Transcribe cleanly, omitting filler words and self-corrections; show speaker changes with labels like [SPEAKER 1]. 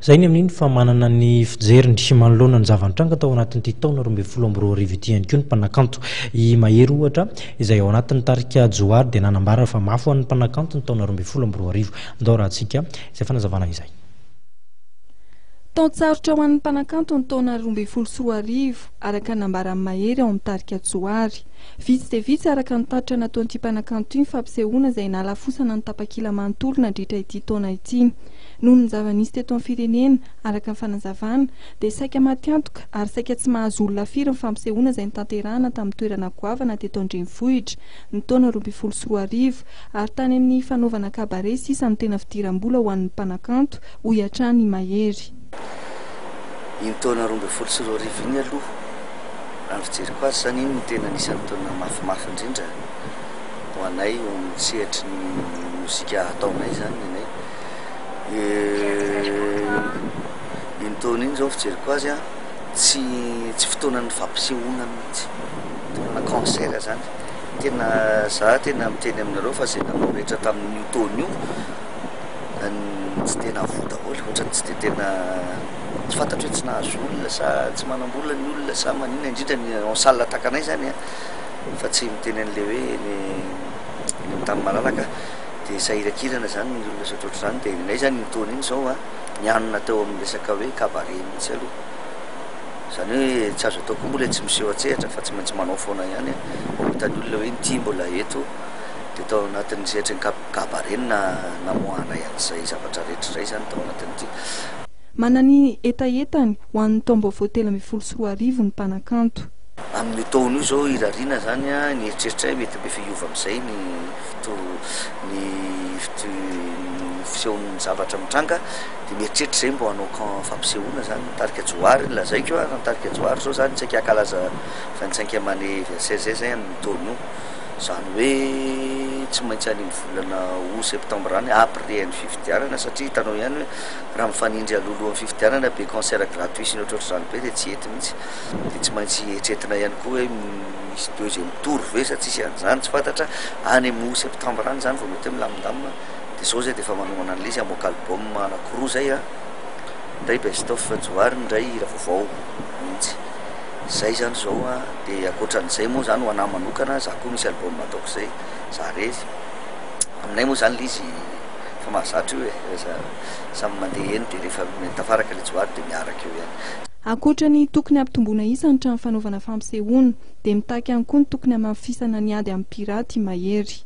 [SPEAKER 1] Zay ny amin'iny fa manana ny fijeriny sy manoloana ny zava-nitranga tao anatin'ity taona 2024 ity ihany koa ny mpanakanto i Mahery ohatra izay ao anatin'ny tarika Joary dia nanambara fa mafy ho an'ny mpanakanto ny taona 2024 andao raha antsika izay fanazavana izay.
[SPEAKER 2] Taon-tsarotra ho an'ny mpanakanto ny taona 2024 araka nambaran'ny Mahery ao amin'ny tarika Joary. Vitsy dia vitsy araka ny taritra nataon'ity mpanakanto iny fampisehoana izay nalafosana ny tapakila manontolo nandritra ity taona ity. Noho ny zava-nisy teto amin'ny firenena araka ny fanazavana dia saika matiantoka ary saika tsy mahazo olona firy ny fampisehoana izay nitanterahana tamin'ny toerana goavana teto Andrenivohitra ny taona 2024 ary tany amin'ny fanaovana kabare sisa ny tena fidiram-bola ho an'ny mpanakanto ho hiatrany i Mahery.
[SPEAKER 3] Iny taona 2024 iny aloha raha fijeriko azy zany iny no tena anisan'ny taona mafimafy indrindra ho anay eo amin'ny sehatry ny mozika ataonay zany anay. Iny taona iny zao fijeriko azy a tsy fotoanan'ny fampisehoana mihitsy, fotoana concert zany. Tena za tena miteny aminareo fa zay nanao rehetra tamin'io taona io tsy tena avo daholo, ohatrany tsy de tena tsy fantatro hoe tsy nahazo olona sa tsy manam-bola ny olona sa manina indrindra ny en salle takanay zany a fa tsy miteny an'le hoe ny tamin'ny malalaka dia sahirakirana zany ny olona sotrotro zany dia nay zany ny taona iny zao a nianona tao amin'ny resaka hoe kabare mihitsy aloha zany hoe tsy azo atao koa mbola tsy miseho atsehatra fa tsy maintsy manao foana ihany hitany olona hoe nity mbola eto dia tao anatin'ny sehatra ny kabare namoahana an'izay zavatra rehetra izay zany tao anatin'ity.
[SPEAKER 2] Manany etaetany ho an'ny taom-baovao telo ambin'ny folo sy roa arivo ny mpanakanto.
[SPEAKER 3] Amin'ny taona io zao irariana zany a ny eritreritra mety be fiova amin'izay ny fisehon'ny zavatra mitranga dia mieritreritra izay mbo hanao fampisehoana zany tarika Joary lazaiko a tarika Joary zao zany tsy akalaza 25 anniversaire zay amin'ny taona io zany hoe tsy maintsy any volana août septembre any après ny fifidianana satria hitanao ihany hoe raha mifanindry alohalohan'ny fifidianana be concert gratuit sy ny ohatrohatra zany be dia tsy ety mihitsy dia tsy maintsy etretina ihany koa hoe misy deuxième tour ve sa tsisy an'izany tsy fantatra any amin'ny août septembre any zany vao mety milamindamina dia zao zay dia efa manomana an'ilay izy hamoaka album anankiroa zay a ndray best of Joary ndray hira vaovao mihitsy zay zany zao a dia akoatran'izay moa zany ho anahy manokana za koa misy album ataoko zay za rezy aminay moa zany izy fa mahazatra io samy mandeha eny dia rehefa tafaraka ilay Joary dia miaraka eo ihany.
[SPEAKER 2] Akoatra ny tokony ampitomboana isa ny trano fanaovana fampisehoana dia mitaky ihany koa ny tokony hamafisana ny ady amin'ny piraty i Mahery.